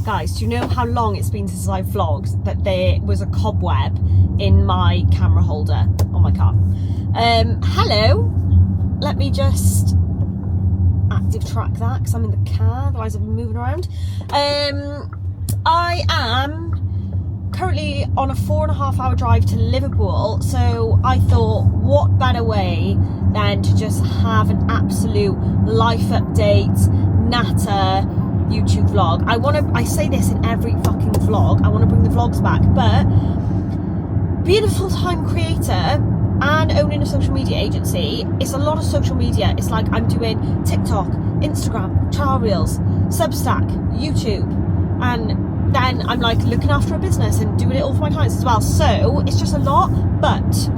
Guys, do you know how long it's been since I vlogged that there was a cobweb in my camera holder on my car? Hello. Let me just active track that because I'm in the car, otherwise I'm moving around. I am currently on a 4.5 hour drive to Liverpool, so I thought what better way than to just have an absolute life update, natter YouTube vlog. I say this in every fucking vlog, I want to bring the vlogs back, but being a full-time creator and owning a social media agency, it's a lot of social media. It's like I'm doing TikTok, Instagram, trial reels, Substack, YouTube, and then I'm like looking after a business and doing it all for my clients as well. So it's just a lot, but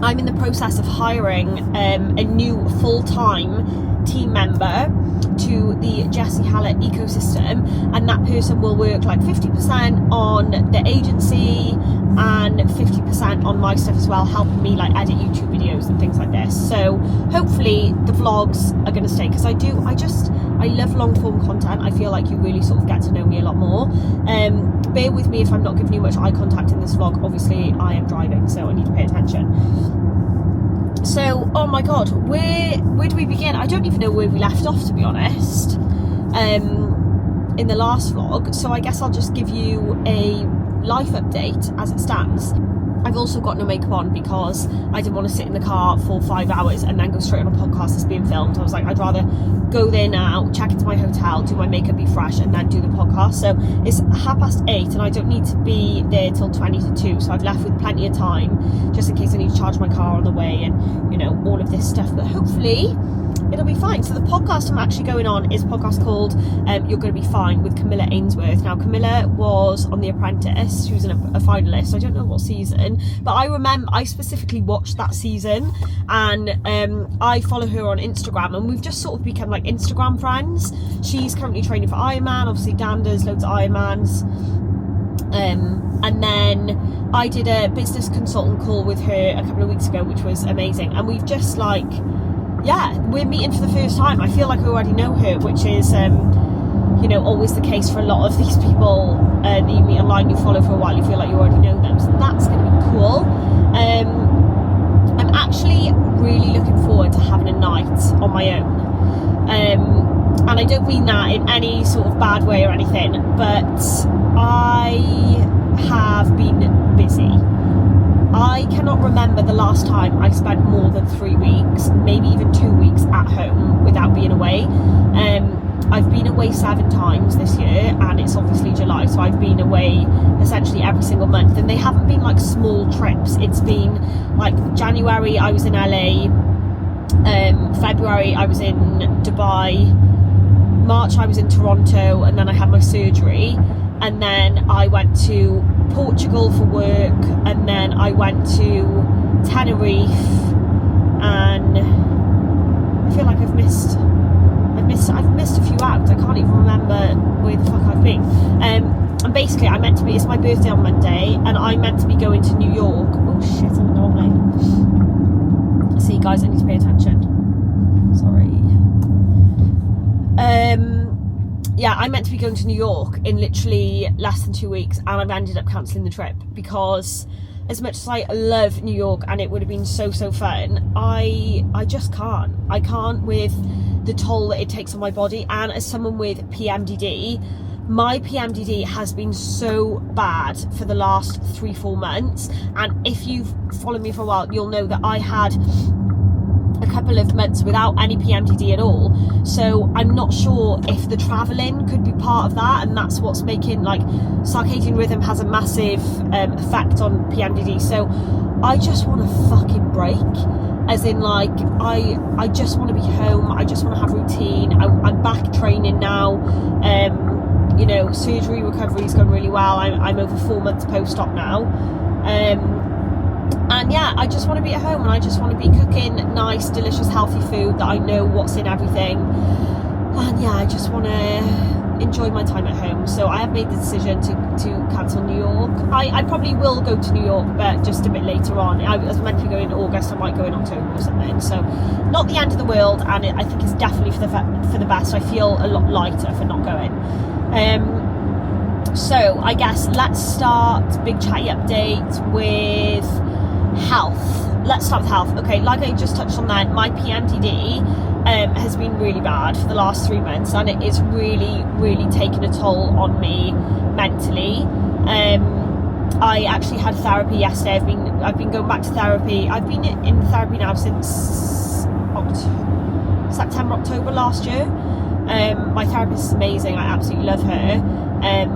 I'm in the process of hiring a new full-time team member to the Jessie Hallett ecosystem, and that person will work like 50% on the agency and 50% on my stuff as well, helping me like edit YouTube videos and things like this. So hopefully the vlogs are going to stay, because I love long form content. I feel like you really sort of get to know me a lot more. Bear with me if I'm not giving you much eye contact in this vlog. Obviously I am driving, so I need to pay attention. So, oh my god, where do we begin? I don't even know where we left off, to be honest, in the last vlog. So I guess I'll just give you a life update as it stands. I've also got no makeup on because I didn't want to sit in the car for 5 hours and then go straight on a podcast that's being filmed. I was like, I'd rather go there now, check into my hotel, do my makeup, be fresh, and then do the podcast. So it's 8:30 and I don't need to be there till 20 to 2, so I've left with plenty of time just in case I need to charge my car on the way and, you know, all of this stuff. But hopefully it'll be fine. So the podcast I'm actually going on is a podcast called You're Gonna Be Fine with Camilla Ainsworth. Now, Camilla was on The Apprentice. She was a finalist. I don't know what season, but I remember I specifically watched that season, and I follow her on Instagram, and we've just sort of become like Instagram friends. She's currently training for Ironman. Obviously Dan does loads of Ironmans. And then I did a business consultant call with her a couple of weeks ago, which was amazing. And we've just like, yeah, we're meeting for the first time. I feel like I already know her, which is, you know, always the case for a lot of these people that you meet online, you follow for a while, you feel like you already know them. So that's going to be cool. I'm actually really looking forward to having a night on my own. And I don't mean that in any sort of bad way or anything, but I have been busy. I cannot remember the last time I spent more than 3 weeks, maybe even 2 weeks at home without being away. I've been away 7 times this year, and it's obviously July, so I've been away essentially every single month, and they haven't been like small trips. It's been like January I was in LA, February I was in Dubai, March I was in Toronto, and then I had my surgery, and then I went to Portugal for work, and then I went to Tenerife, and I feel like I've missed a few out. I can't even remember where the fuck I've been. And basically it's my birthday on Monday, and I'm meant to be going to New York. Oh shit, I'm in the wrong lane. See guys, I need to pay attention. Sorry. Yeah, I'm meant to be going to New York in literally less than 2 weeks, and I've ended up cancelling the trip because as much as I love New York and it would have been so fun, I just can't. I can't with the toll that it takes on my body. And as someone with PMDD, my PMDD has been so bad for the last 3-4 months, and if you've followed me for a while, you'll know that I had a couple of months without any PMDD at all. So I'm not sure if the travelling could be part of that, and that's what's making, like, circadian rhythm has a massive effect on PMDD. So I just want a fucking break, as in like I just want to be home. I just want to have routine. I'm back training now. You know, surgery recovery is going really well. I'm over 4 months post-op now. And yeah, I just want to be at home, and I just want to be cooking nice, delicious, healthy food that I know what's in everything. And yeah, I just want to enjoy my time at home. So I have made the decision to cancel New York. I probably will go to New York, but just a bit later on. I was meant to be going in August, I might go in October or something. So not the end of the world, and I think it's definitely for the best. I feel a lot lighter for not going. So I guess let's start big chatty update with health. Let's start with health. Okay, like I just touched on that, my PMDD has been really bad for the last 3 months, and it is really taken a toll on me mentally. I actually had therapy yesterday. I've been going back to therapy. I've been in therapy now since September, October last year. My therapist is amazing. I absolutely love her.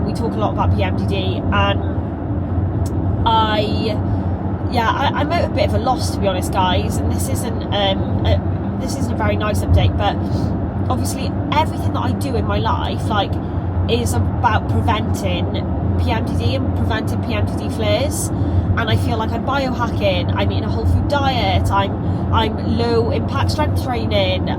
We talk a lot about PMDD, and I'm at a bit of a loss, to be honest, guys. And this isn't a very nice update, but obviously everything that I do in my life, like, is about preventing PMDD and preventing PMDD flares. And I feel like I'm biohacking. I'm eating a whole food diet. I'm low impact strength training.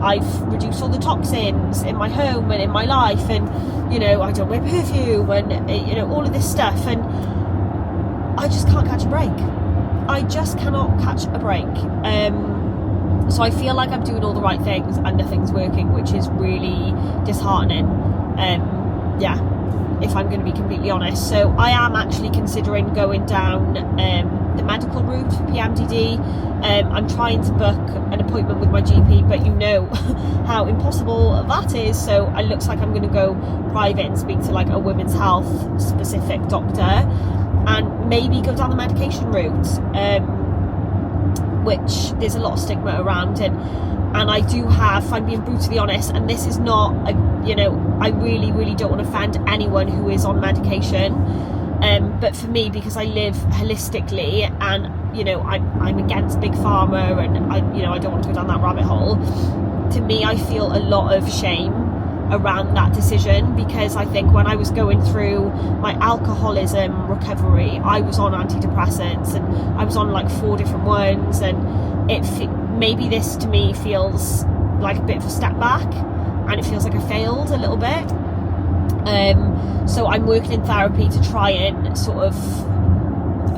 I've reduced all the toxins in my home and in my life, and I don't wear perfume, and all of this stuff, and I just can't catch a break. I just cannot catch a break. So I feel like I'm doing all the right things and nothing's working, which is really disheartening. If I'm going to be completely honest. So I am actually considering going down the medical route for PMDD. I'm trying to book an appointment with my GP, but you know how impossible that is. So it looks like I'm going to go private and speak to like a women's health specific doctor, and maybe go down the medication route, which there's a lot of stigma around, and I do have, if I'm being brutally honest, and this is not I really don't want to offend anyone who is on medication, but for me, because I live holistically, and I'm against big pharma, and I don't want to go down that rabbit hole. To me, I feel a lot of shame around that decision, because I think when I was going through my alcoholism recovery, I was on antidepressants, and I was on like 4 different ones, and maybe this to me feels like a bit of a step back, and it feels like I failed a little bit. So I'm working in therapy to try and sort of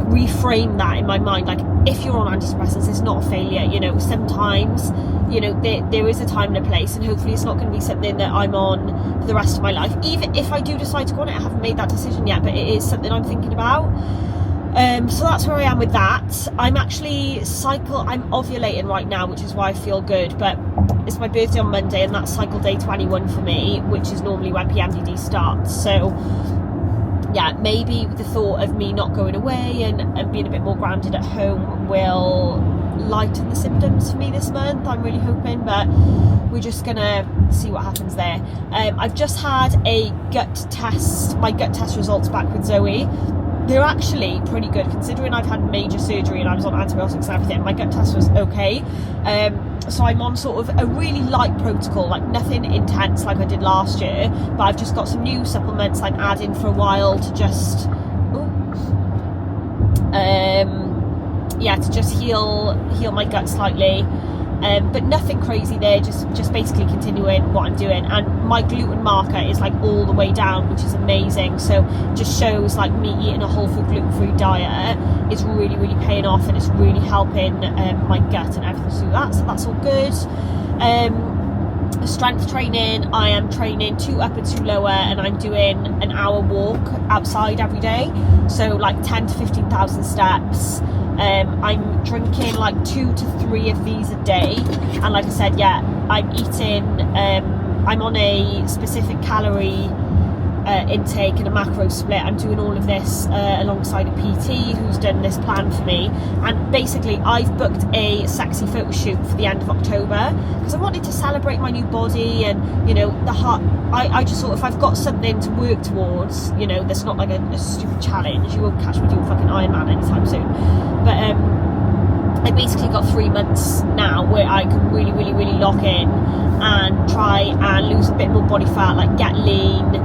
reframe that in my mind. Like, if you're on antidepressants, it's not a failure. Sometimes there is a time and a place, and hopefully it's not going to be something that I'm on for the rest of my life. Even if I do decide to go on it, I haven't made that decision yet, but it is something I'm thinking about. So that's where I am with that. I'm ovulating right now, which is why I feel good, but it's my birthday on Monday, and that's cycle day 21 for me, which is normally when PMDD starts. So yeah, maybe the thought of me not going away and being a bit more grounded at home will lighten the symptoms for me this month. I'm really hoping, but we're just gonna see what happens there. I've just had a my gut test results back with Zoe. They're actually pretty good, considering I've had major surgery and I was on antibiotics and everything. My gut test was okay. So I'm on sort of a really light protocol, like nothing intense like I did last year, but I've just got some new supplements I'm adding for a while to just heal my gut slightly. But nothing crazy there, just basically continuing what I'm doing, and my gluten marker is like all the way down, which is amazing. So just shows like me eating a whole food gluten-free diet is really paying off, and it's really helping my gut and everything to do that. So that's all good. Strength training, I am training 2 upper 2 lower, and I'm doing an hour walk outside every day, so like 10 to 15,000 steps. I'm drinking like 2 to 3 of these a day, and like I said, I'm eating, I'm on a specific calorie intake and a macro split. I'm doing all of this alongside a PT who's done this plan for me, and basically I've booked a sexy photo shoot for the end of October because I wanted to celebrate my new body, and the heart. I just thought, if I've got something to work towards, that's not like a stupid challenge. You won't catch me doing fucking Ironman anytime soon, but I basically got 3 months now where I can really lock in and try and lose a bit more body fat, like get lean,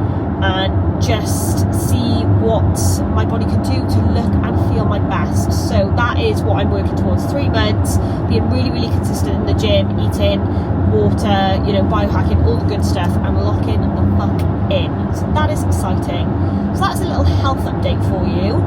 and just see what my body can do to look and feel my best. So that is what I'm working towards. 3 months, being really consistent in the gym, eating water, biohacking, all the good stuff, and locking the fuck in. So that is exciting. So that's a little health update for you.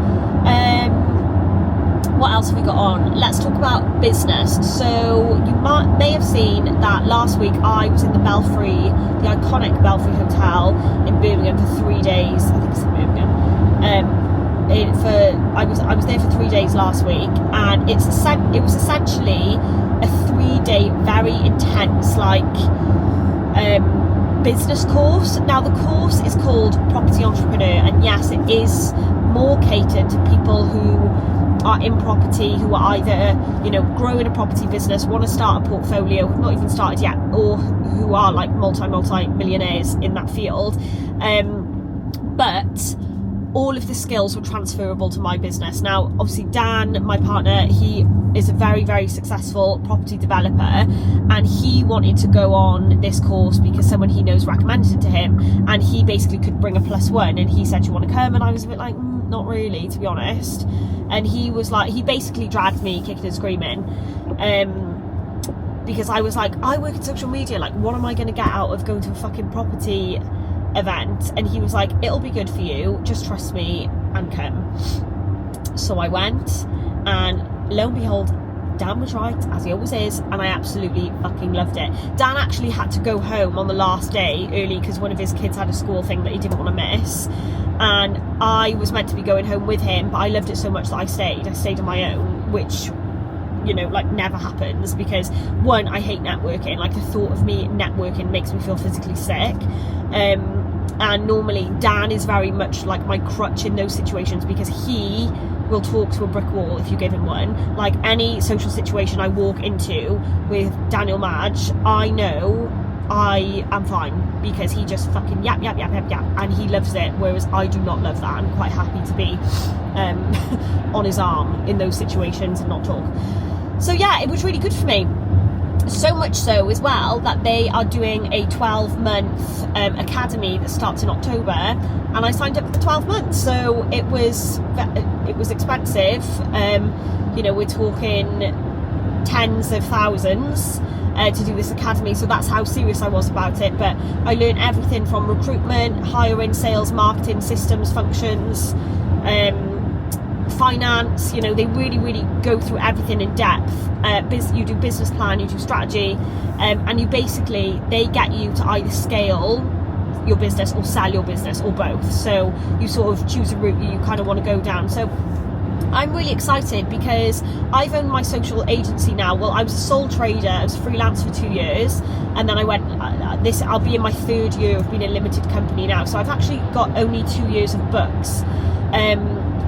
What else have we got on? Let's talk about business. So you may have seen that last week I was in the iconic Belfry Hotel in Birmingham. Birmingham for 3 days. I think it's in Birmingham. I was there for 3 days last week, and it was essentially a 3-day very intense business course. Now the course is called Property Entrepreneur, and yes, it is more catered to people who are in property, who are either, you know, growing a property business, want to start a portfolio, have not even started yet, or who are like multi-millionaires in that field. But all of the skills were transferable to my business. Now, obviously, Dan, my partner, he is a very, very successful property developer, and he wanted to go on this course because someone he knows recommended it to him, and he basically could bring a +1, and he said, "Do you want to come?" And I was a bit like, not really, to be honest. And he was like, he basically dragged me kicking and screaming, because I was like, I work in social media, like, what am I going to get out of going to a fucking property event? And he was like, it'll be good for you, just trust me and come. So I went, and lo and behold, Dan was right, as he always is, and I absolutely fucking loved it. Dan actually had to go home on the last day early because one of his kids had a school thing that he didn't want to miss, and I was meant to be going home with him, but I loved it so much that I stayed on my own, which, you know, like, never happens, because one, I hate networking. Like, the thought of me networking makes me feel physically sick. And normally Dan is very much like my crutch in those situations, because he will talk to a brick wall if you give him one. Like, any social situation I walk into with Daniel Madge, I know I am fine, because he just fucking yap, and he loves it, whereas I do not love that. I'm quite happy to be on his arm in those situations and not talk. So yeah, it was really good for me. So much so as well that they are doing a 12-month academy that starts in October, and I signed up for the 12 months. So it was expensive. You know, we're talking tens of thousands to do this academy, so that's how serious I was about it. But I learned everything from recruitment, hiring, sales, marketing, systems, functions, finance. You know, they really go through everything in depth. You do business plan, you do strategy, and you basically, they get you to either scale your business or sell your business, or both. So you sort of choose a route you kind of want to go down. So I'm really excited because I've owned my social agency now. Well, I was a sole trader, I was freelance for 2 years, and then I went, I'll be in my 3rd year of being a limited company now. So I've actually got only 2 years of books.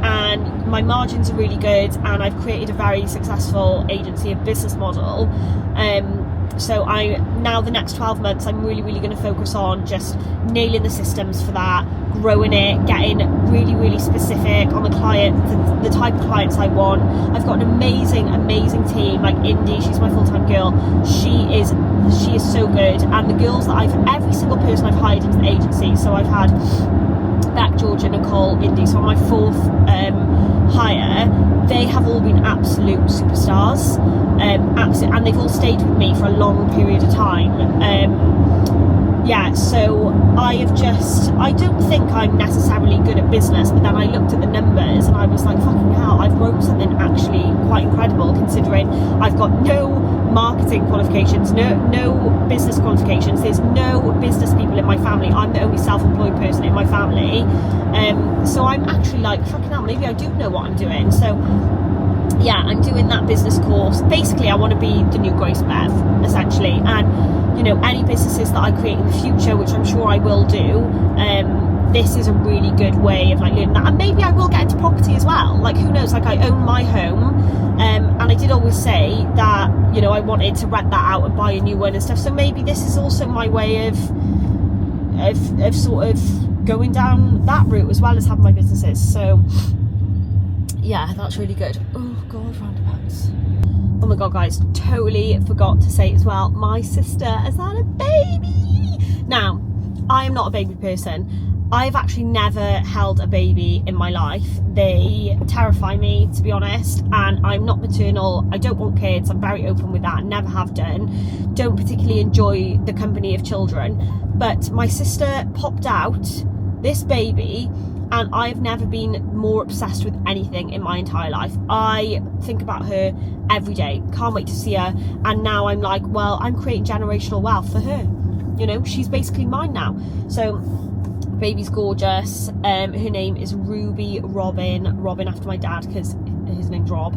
And my margins are really good, and I've created a very successful agency, a business model. So now the next 12 months, I'm really going to focus on just nailing the systems for that, growing it, getting really specific on the client, the type of clients I want. I've got an amazing team, like Indy, she's my full-time girl. She is so good, and the girls that every single person I've hired into the agency, so I've had Beck, Georgia, Nicole, Indy, so on my 4th hire, they have all been absolute superstars, and they've all stayed with me for a long period of time. Yeah, so I don't think I'm necessarily good at business, but then I looked at the numbers and I was like, fucking hell, I've grown something actually quite incredible, considering I've got no marketing qualifications, no business qualifications. There's no business people in my family. I'm the only self-employed person in my family. So I'm actually like, fucking hell, maybe I do know what I'm doing. So yeah, I'm doing that business course. Basically, I want to be the new Grace Bev, essentially. And, you know, any businesses that I create in the future, which I'm sure I will do, this is a really good way of like learning that. And maybe I will get into property as well. Like, who knows? Like, I own my home, and I did always say that, you know, I wanted to rent that out and buy a new one and stuff. So maybe this is also my way of sort of going down that route as well as having my businesses. So yeah, that's really good. Oh god, roundabouts. Oh my god, guys, totally forgot to say as well, my sister has had a baby. Now, I am not a baby person. I've actually never held a baby in my life. They terrify me, to be honest, and I'm not maternal. I don't want kids. I'm very open with that. Never have done. Don't particularly enjoy the company of children. But my sister popped out this baby, and I've never been more obsessed with anything in my entire life. I think about her every day. Can't wait to see her. And now I'm like, well, I'm creating generational wealth for her. You know, she's basically mine now. So Baby's gorgeous. Her name is Ruby Robin after my dad, because his name's Rob.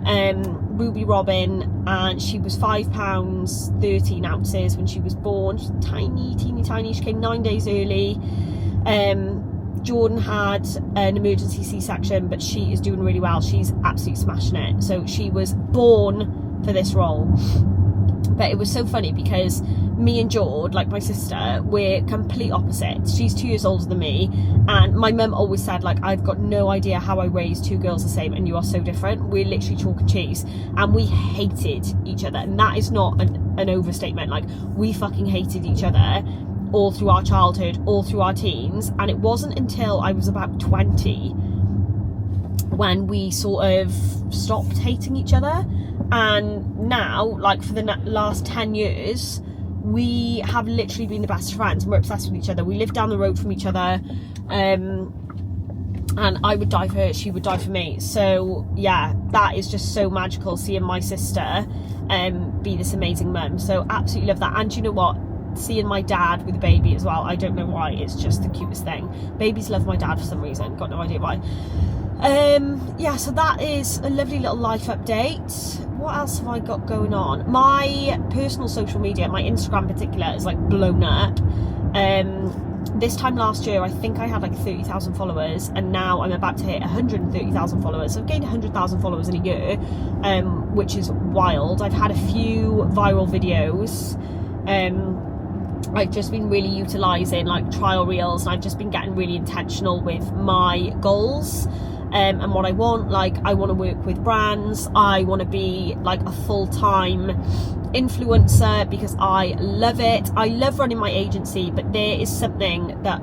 Ruby Robin, and she was £5 13 ounces when she was born. She's tiny. She came 9 days early. Jordan had an emergency C-section, but she is doing really well. She's absolutely smashing it. So she was born for this role. But it was so funny because me and Jord, like my sister, we're complete opposites. She's 2 years older than me, and my mum always said, like, I've got no idea how I raised 2 girls the same, and you are so different. We're literally chalk and cheese, and we hated each other, and that is not an overstatement. Like, we fucking hated each other all through our childhood, all through our teens, and it wasn't until I was about 20 when we sort of stopped hating each other. And now, like, for the last 10 years, we have literally been the best friends, and we're obsessed with each other. We live down the road from each other, and I would die for her, she would die for me. So yeah, that is just so magical, seeing my sister be this amazing mum. So absolutely love that. And you know what, seeing my dad with a baby as well, I don't know why, it's just the cutest thing. Babies love my dad for some reason, got no idea why. Yeah, so that is a lovely little life update. What else have I got going on? My personal social media, my Instagram in particular, is like blown up. This time last year, I think I had like 30,000 followers, and now I'm about to hit 130,000 followers. So I've gained 100,000 followers in a year, which is wild. I've had a few viral videos. I've just been really utilising like trial reels, and I've just been getting really intentional with my goals. And what I want, like, I want to work with brands, I want to be like a full-time influencer, because I love it. I love running my agency, but there is something that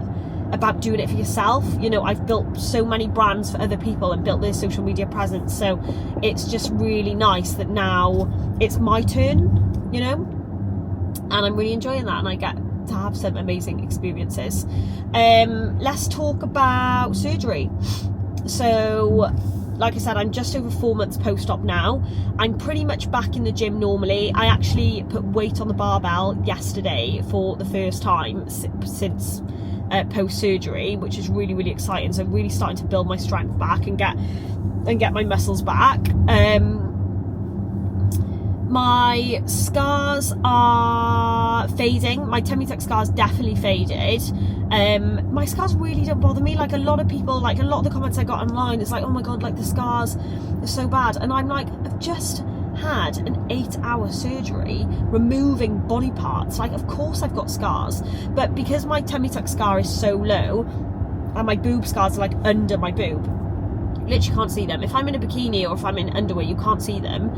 about doing it for yourself. You know, I've built so many brands for other people and built their social media presence, so it's just really nice that now it's my turn, you know, and I'm really enjoying that, and I get to have some amazing experiences. Let's talk about surgery. So, like I said, I'm just over 4 months post-op now. I'm pretty much back in the gym normally. I actually put weight on the barbell yesterday for the first time since post-surgery, which is really, really exciting. So I'm really starting to build my strength back and get my muscles back. My scars are fading. My tummy tuck scars definitely faded. My scars really don't bother me. Like, a lot of people, like, a lot of the comments I got online, it's like, oh my god, like, the scars are so bad. And I'm like, I've just had an 8-hour surgery removing body parts. Like, of course I've got scars, but because my tummy tuck scar is so low and my boob scars are like under my boob, literally can't see them. If I'm in a bikini or if I'm in underwear, you can't see them.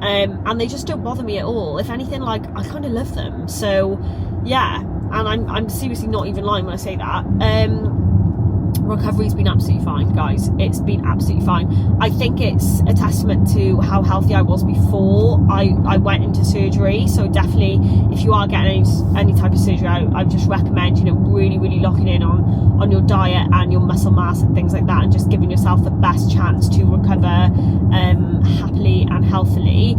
And they just don't bother me at all. If anything, like, I kind of love them. So yeah, and I'm seriously not even lying when I say that. Recovery's been absolutely fine, guys. It's been absolutely fine. I think it's a testament to how healthy I was before I went into surgery. So definitely, if you are getting any type of surgery, I just recommend, you know, really, really locking in on your diet and your muscle mass and things like that, and just giving yourself the best chance to recover happily and healthily.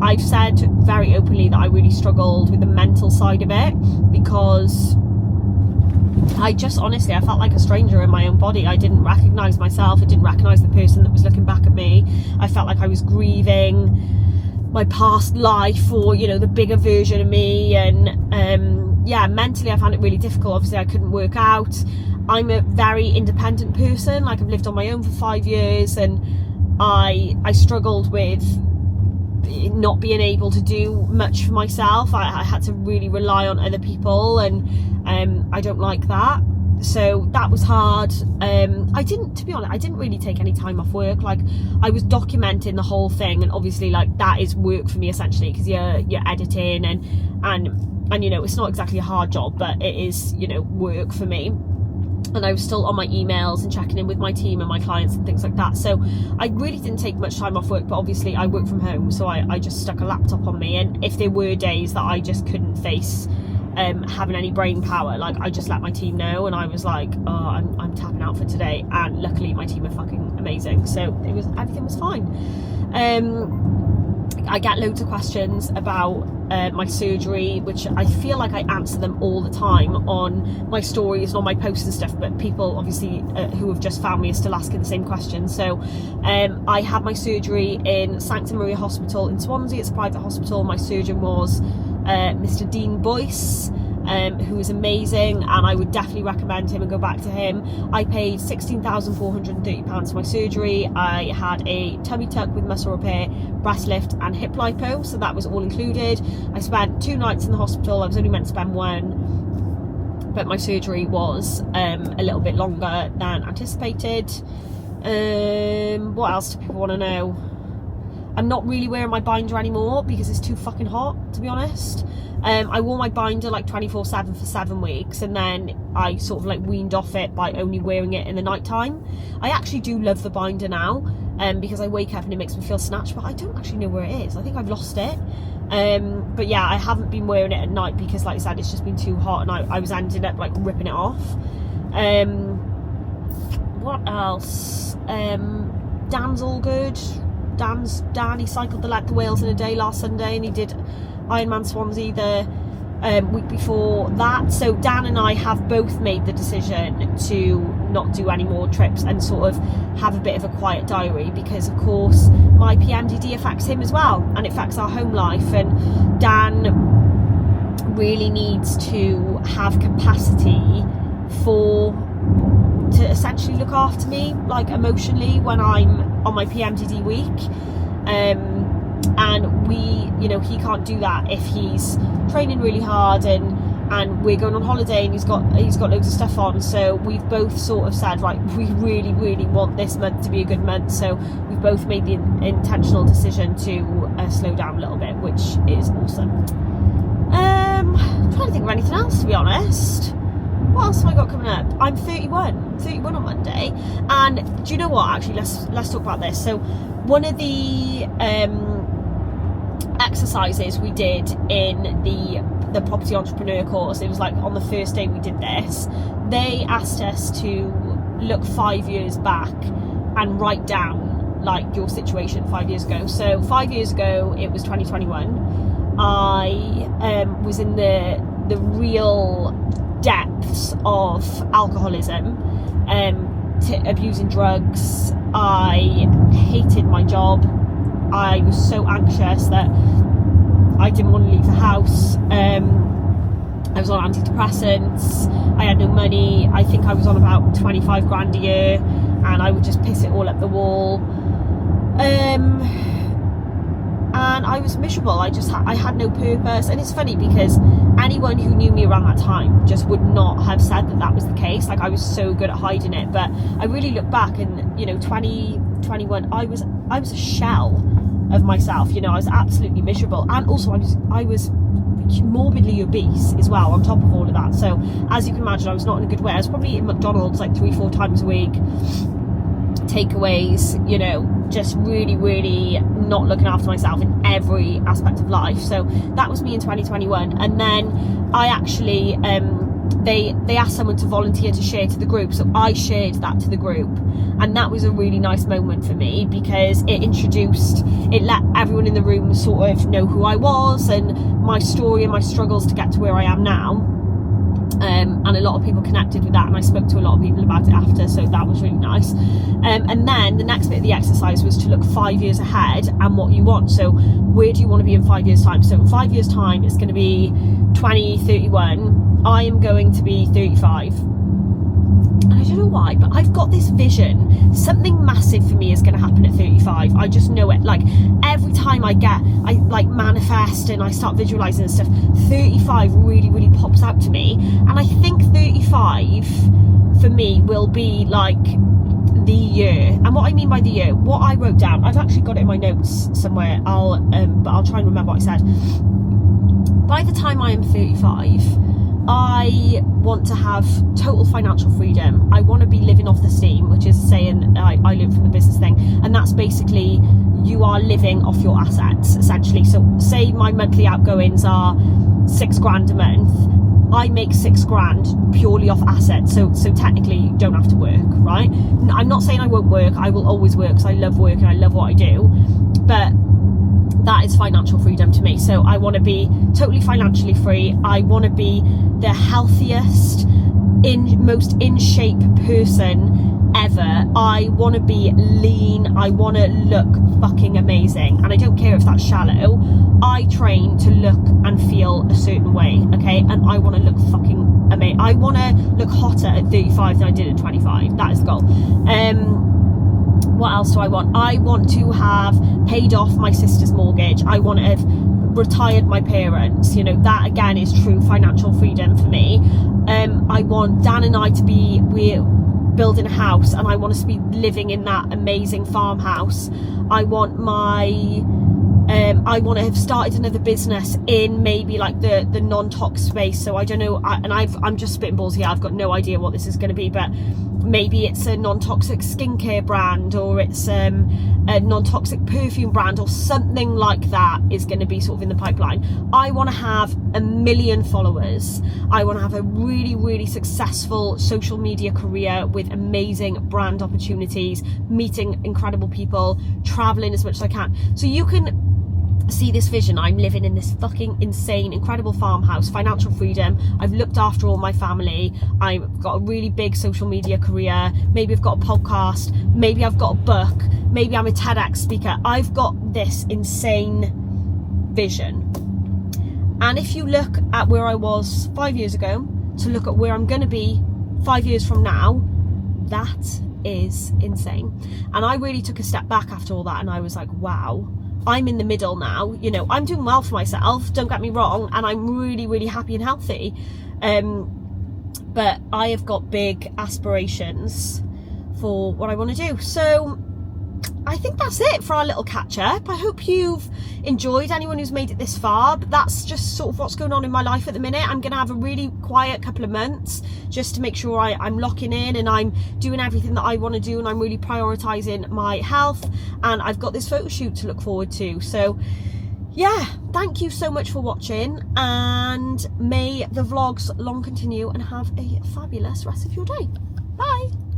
I've said very openly that I really struggled with the mental side of it, because I just honestly, I felt like a stranger in my own body. I didn't recognise myself. I didn't recognise the person that was looking back at me. I felt like I was grieving my past life, or, you know, the bigger version of me. And yeah, mentally I found it really difficult. Obviously I couldn't work out. I'm a very independent person. Like, I've lived on my own for 5 years, and I struggled with not being able to do much for myself. I had to really rely on other people, and I don't like that. So that was hard. To be honest, I didn't really take any time off work. Like, I was documenting the whole thing, and obviously, like, that is work for me essentially, because you're editing and you know, it's not exactly a hard job, but it is, you know, work for me. And I was still on my emails and checking in with my team and my clients and things like that. So I really didn't take much time off work, but obviously I work from home, so I just stuck a laptop on me. And if there were days that I just couldn't face having any brain power, like, I just let my team know, and I was like, oh, I'm tapping out for today. And luckily my team are fucking amazing, so everything was fine. I get loads of questions about my surgery, which I feel like I answer them all the time on my stories and on my posts and stuff, but people obviously who have just found me are still asking the same questions. So I had my surgery in Sancta Maria Hospital in Swansea. It's a private hospital. My surgeon was Mr. Dean Boyce, who is amazing, and I would definitely recommend him and go back to him. I paid £16,430 for my surgery. I had a tummy tuck with muscle repair, breast lift and hip lipo, so that was all included. I spent 2 nights in the hospital. I was only meant to spend 1, but my surgery was a little bit longer than anticipated. What else do people want to know? I'm not really wearing my binder anymore because it's too fucking hot, to be honest. I wore my binder like 24/7 for 7 weeks, and then I sort of like weaned off it by only wearing it in the night time. I actually do love the binder now, because I wake up and it makes me feel snatched, but I don't actually know where it is. I think I've lost it. But yeah, I haven't been wearing it at night because, like I said, it's just been too hot, and I was ending up like ripping it off. What else? Dan's all good. Dan, he cycled the length of Wales in a day last Sunday, and he did Ironman Swansea the week before that. So Dan and I have both made the decision to not do any more trips and sort of have a bit of a quiet diary, because of course my PMDD affects him as well, and it affects our home life, and Dan really needs to have capacity to essentially look after me, like emotionally, when I'm on my PMDD week. And he can't do that if he's training really hard and we're going on holiday and he's got loads of stuff on. So we've both sort of said, right, we really, really want this month to be a good month. So we've both made the intentional decision to slow down a little bit, which is awesome. I'm trying to think of anything else, to be honest. What else have I got coming up? I'm 31 on Monday, and do you know what, actually let's talk about this. So one of the exercises we did in the property entrepreneur course, it was like on the first day we did this, they asked us to look 5 years back and write down like your situation 5 years ago. So 5 years ago, it was 2021, I was in the real depths of alcoholism, abusing drugs. I hated my job. I was so anxious that I didn't want to leave the house. I was on antidepressants. I had no money. I think I was on about 25 grand a year, and I would just piss it all up the wall. And I was miserable. I had no purpose. And it's funny because anyone who knew me around that time just would not have said that was the case. Like, I was so good at hiding it. But I really look back, and 2021, I was a shell of myself. I was absolutely miserable, and also I was morbidly obese as well on top of all of that. So as you can imagine, I was not in a good way. I was probably eating McDonald's like 3-4 times a week, takeaways, just really, really not looking after myself in every aspect of life. So that was me in 2021. And then I actually they asked someone to volunteer to share to the group, so I shared that to the group, and that was a really nice moment for me because it let everyone in the room sort of know who I was and my story and my struggles to get to where I am now. And a lot of people connected with that, and I spoke to a lot of people about it after, so that was really nice. And then the next bit of the exercise was to look 5 years ahead and what you want. So where do you want to be in 5 years time? So in 5 years time, it's going to be 2031. I am going to be 35. And I don't know why, but I've got this vision. Something massive for me is going to happen at 35. I just know it. Like, every time I like manifest and I start visualizing and stuff, 35 really, really pops out to me. And I think 35 for me will be like the year. And what I mean by the year, what I wrote down, I've actually got it in my notes somewhere. But I'll try and remember what I said. By the time I am 35, I want to have total financial freedom. I want to be living off the steam, which is saying I live from the business thing, and that's basically you are living off your assets essentially. So say my monthly outgoings are 6 grand a month, I make 6 grand purely off assets, so technically you don't have to work, right? I'm not saying I won't work. I will always work because I love work and I love what I do, but That is financial freedom to me. So I want to be totally financially free. I want to be the healthiest, most in shape person ever. I want to be lean. I want to look fucking amazing, and I don't care if that's shallow. I train to look and feel a certain way, okay? And I want to look fucking amazing. I want to look hotter at 35 than I did at 25. That is the goal. What else do I want? I want to have paid off my sister's mortgage. I want to have retired my parents. You know, that again is true financial freedom for me. I want Dan and I to be, we're building a house, and I want us to be living in that amazing farmhouse. I want I want to have started another business in maybe like the non-tox space. So I don't know, I'm just spitting balls here. I've got no idea what this is going to be, but maybe it's a non-toxic skincare brand, or it's a non-toxic perfume brand, or something like that is going to be sort of in the pipeline. I want to have 1 million followers. I want to have a really, really successful social media career with amazing brand opportunities, meeting incredible people, traveling as much as I can. So you can see this vision. I'm living in this fucking insane, incredible farmhouse, financial freedom. I've looked after all my family. I've got a really big social media career. Maybe I've got a podcast. Maybe I've got a book. Maybe I'm a TEDx speaker. I've got this insane vision. And if you look at where I was 5 years ago to look at where I'm going to be 5 years from now, that is insane. And I really took a step back after all that, and I was like, wow, I'm in the middle now. You know, I'm doing well for myself, don't get me wrong, and I'm really, really happy and healthy. But I have got big aspirations for what I want to do. So I think that's it for our little catch up. I hope you've enjoyed, anyone who's made it this far. But that's just sort of what's going on in my life at the minute. I'm going to have a really quiet couple of months just to make sure I'm locking in and I'm doing everything that I want to do, and I'm really prioritising my health, and I've got this photo shoot to look forward to. So yeah, thank you so much for watching, and may the vlogs long continue, and have a fabulous rest of your day. Bye.